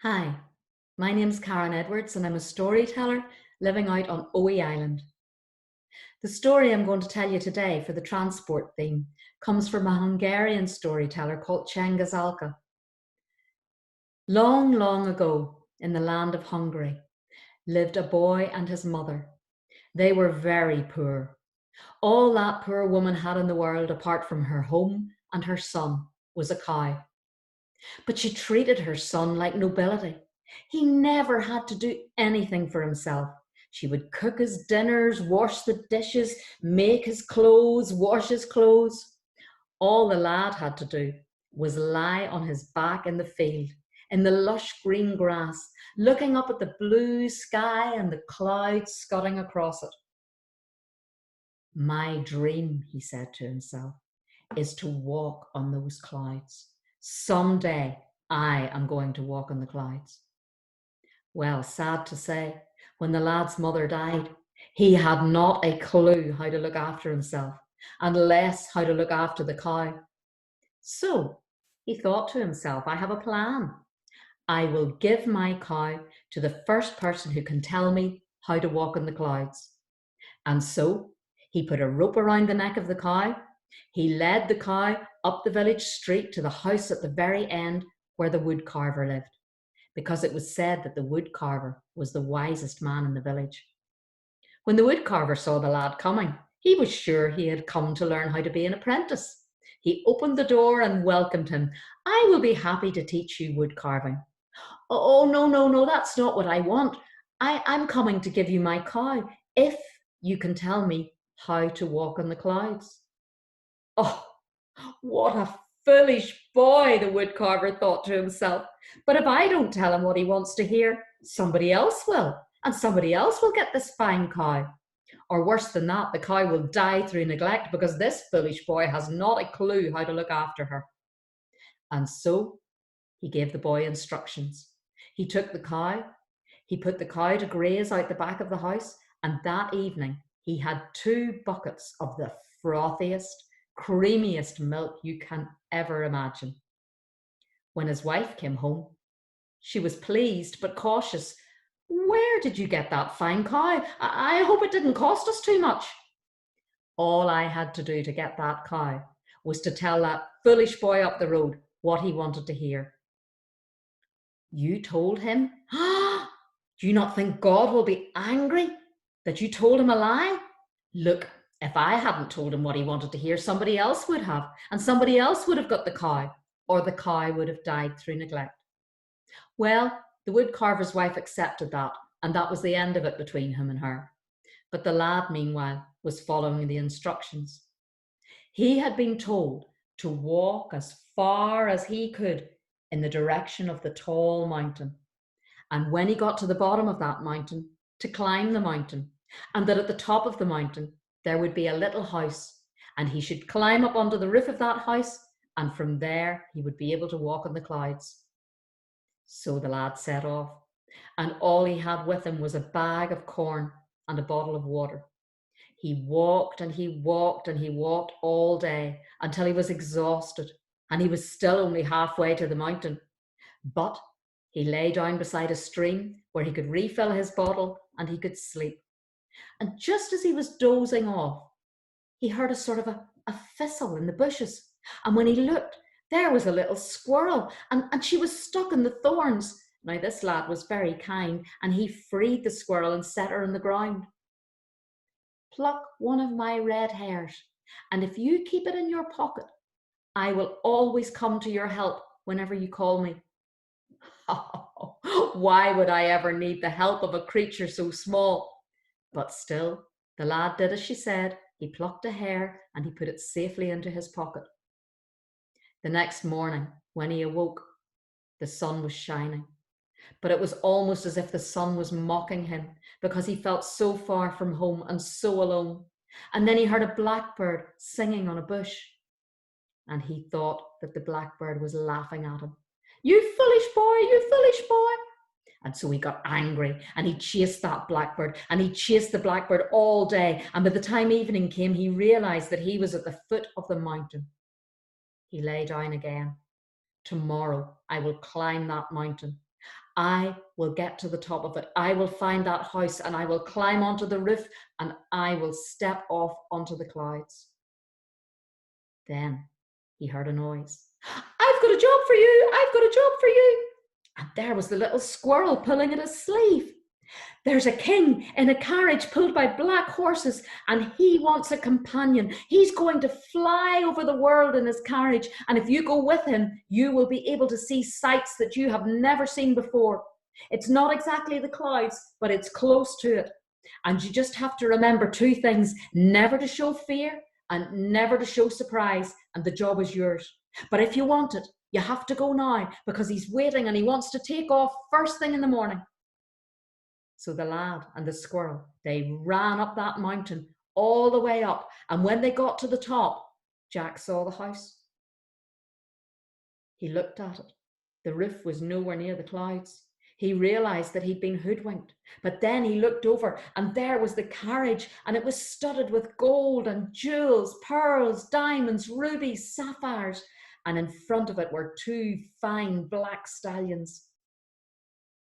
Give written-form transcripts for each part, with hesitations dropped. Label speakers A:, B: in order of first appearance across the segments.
A: Hi, my name's Karen Edwards and I'm a storyteller living out on OE Island. The story I'm going to tell you today for the transport theme comes from a Hungarian storyteller called Cengiz Alka. Long, long ago, in the land of Hungary, lived a boy and his mother. They were very poor. All that poor woman had in the world, apart from her home and her son, was a cow. But she treated her son like nobility. He never had to do anything for himself. She would cook his dinners, wash the dishes, make his clothes, wash his clothes. All the lad had to do was lie on his back in the field, in the lush green grass, looking up at the blue sky and the clouds scudding across it. My dream, he said to himself, is to walk on those clouds. Someday I am going to walk on the clouds. Well, sad to say, when the lad's mother died, he had not a clue how to look after himself, and less how to look after the cow. So he thought to himself, I have a plan. I will give my cow to the first person who can tell me how to walk on the clouds. And so he put a rope around the neck of the cow. He led the cow up the village street to the house at the very end where the wood carver lived, because it was said that the wood carver was the wisest man in the village. When the wood carver saw the lad coming, he was sure he had come to learn how to be an apprentice. He opened the door and welcomed him. I will be happy to teach you wood carving. Oh, no, no, no, that's not what I want. I'm coming to give you my cow, if you can tell me how to walk on the clouds. Oh, what a foolish boy, the woodcarver thought to himself. But if I don't tell him what he wants to hear, somebody else will, and somebody else will get this fine cow. Or worse than that, the cow will die through neglect because this foolish boy has not a clue how to look after her. And so he gave the boy instructions. He took the cow, he put the cow to graze out the back of the house, and that evening he had 2 buckets of the frothiest, creamiest milk you can ever imagine. When his wife came home, she was pleased but cautious. Where did you get that fine cow? I hope it didn't cost us too much. All I had to do to get that cow was to tell that foolish boy up the road what he wanted to hear. You told him? Do you not think God will be angry that you told him a lie? Look, if I hadn't told him what he wanted to hear, somebody else would have, and somebody else would have got the cow, or the cow would have died through neglect. Well, the woodcarver's wife accepted that, and that was the end of it between him and her. But the lad, meanwhile, was following the instructions. He had been told to walk as far as he could in the direction of the tall mountain. And when he got to the bottom of that mountain, to climb the mountain, and that at the top of the mountain there would be a little house, and he should climb up onto the roof of that house, and from there he would be able to walk on the clouds. So the lad set off, and all he had with him was a bag of corn and a bottle of water. He walked and he walked and he walked all day until he was exhausted, and he was still only halfway to the mountain. But he lay down beside a stream where he could refill his bottle and he could sleep. And just as he was dozing off, he heard a sort of a thistle in the bushes. And when he looked, there was a little squirrel, and she was stuck in the thorns. Now, this lad was very kind, and he freed the squirrel and set her on the ground. Pluck one of my red hairs, and if you keep it in your pocket, I will always come to your help whenever you call me. Oh, why would I ever need the help of a creature so small? But still, the lad did as she said. He plucked a hair and he put it safely into his pocket. The next morning, when he awoke, the sun was shining. But it was almost as if the sun was mocking him because he felt so far from home and so alone. And then he heard a blackbird singing on a bush. And he thought that the blackbird was laughing at him. You foolish boy, you foolish boy. And so he got angry and he chased that blackbird, and he chased the blackbird all day. And by the time evening came, he realized that he was at the foot of the mountain. He lay down again. Tomorrow I will climb that mountain. I will get to the top of it. I will find that house and I will climb onto the roof and I will step off onto the clouds. Then he heard a noise. I've got a job for you. I've got a job for you. And there was the little squirrel pulling at his sleeve. There's a king in a carriage pulled by black horses, and he wants a companion. He's going to fly over the world in his carriage, and if you go with him, you will be able to see sights that you have never seen before. It's not exactly the clouds, but it's close to it. And you just have to remember two things: never to show fear and never to show surprise, and the job is yours. But if you want it, you have to go now, because he's waiting and he wants to take off first thing in the morning. So the lad and the squirrel, they ran up that mountain all the way up. And when they got to the top, Jack saw the house. He looked at it. The roof was nowhere near the clouds. He realized that he'd been hoodwinked. But then he looked over and there was the carriage, and it was studded with gold and jewels, pearls, diamonds, rubies, sapphires. And in front of it were two fine black stallions.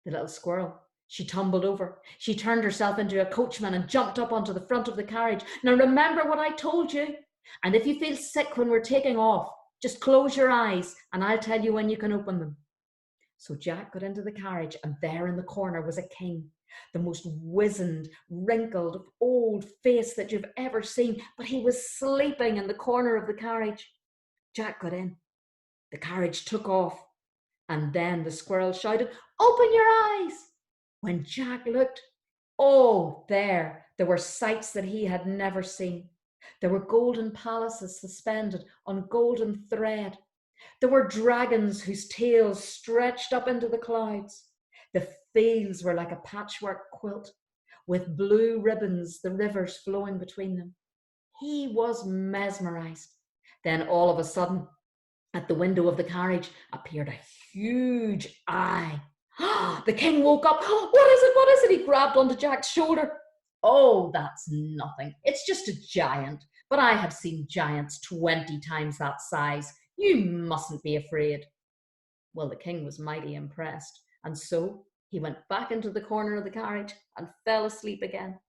A: The little squirrel, she tumbled over. She turned herself into a coachman and jumped up onto the front of the carriage. Now remember what I told you. And if you feel sick when we're taking off, just close your eyes and I'll tell you when you can open them. So Jack got into the carriage, and there in the corner was a king, the most wizened, wrinkled, old face that you've ever seen, but he was sleeping in the corner of the carriage. Jack got in. The carriage took off, and then the squirrel shouted, "Open your eyes!" When Jack looked, oh, there were sights that he had never seen. There were golden palaces suspended on golden thread. There were dragons whose tails stretched up into the clouds. The fields were like a patchwork quilt, with blue ribbons, the rivers flowing between them. He was mesmerized. Then all of a sudden, at the window of the carriage appeared a huge eye. The king woke up. What is it? What is it? He grabbed onto Jack's shoulder. Oh, that's nothing. It's just a giant. But I have seen giants 20 times that size. You mustn't be afraid. Well, the king was mighty impressed. And so he went back into the corner of the carriage and fell asleep again.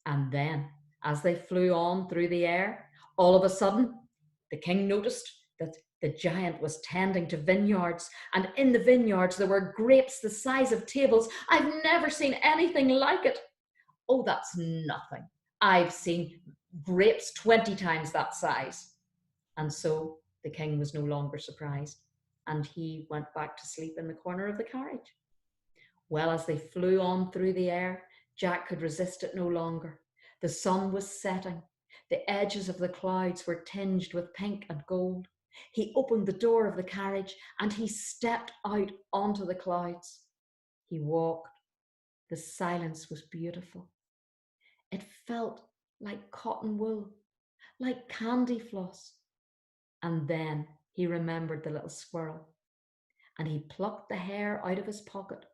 A: And then, as they flew on through the air, all of a sudden, the king noticed that the giant was tending to vineyards, and in the vineyards there were grapes the size of tables. I've never seen anything like it. Oh, that's nothing. I've seen grapes 20 times that size. And so the king was no longer surprised, and he went back to sleep in the corner of the carriage. Well, as they flew on through the air, Jack could resist it no longer. The sun was setting. The edges of the clouds were tinged with pink and gold. He opened the door of the carriage and he stepped out onto the clouds. He walked. The silence was beautiful. It felt like cotton wool, like candy floss. And then he remembered the little squirrel, and he plucked the hair out of his pocket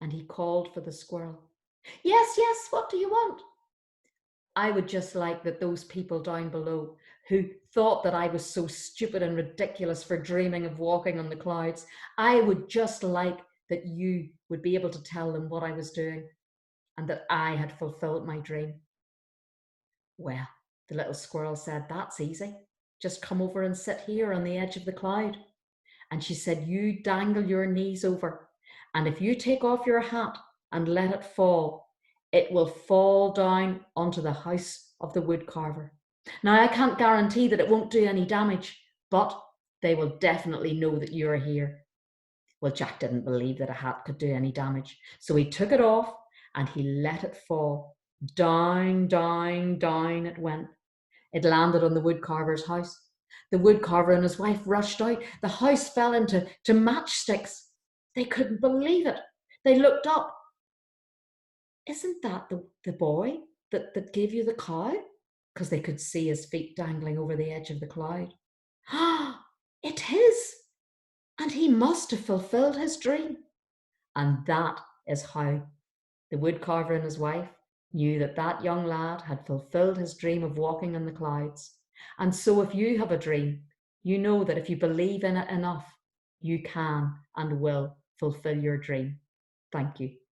A: and he called for the squirrel. Yes, yes, what do you want? I would just like that those people down below who thought that I was so stupid and ridiculous for dreaming of walking on the clouds, I would just like that you would be able to tell them what I was doing and that I had fulfilled my dream. Well, the little squirrel said, that's easy. Just come over and sit here on the edge of the cloud. And she said, you dangle your knees over, and if you take off your hat and let it fall, it will fall down onto the house of the woodcarver. Now, I can't guarantee that it won't do any damage, but they will definitely know that you're here. Well, Jack didn't believe that a hat could do any damage, so he took it off and he let it fall. Down, down, down it went. It landed on the woodcarver's house. The woodcarver and his wife rushed out. The house fell into matchsticks. They couldn't believe it. They looked up. Isn't that the boy that gave you the cow? Because they could see his feet dangling over the edge of the cloud. Ah, it is. And he must have fulfilled his dream. And that is how the woodcarver and his wife knew that that young lad had fulfilled his dream of walking in the clouds. And so if you have a dream, you know that if you believe in it enough, you can and will fulfill your dream. Thank you.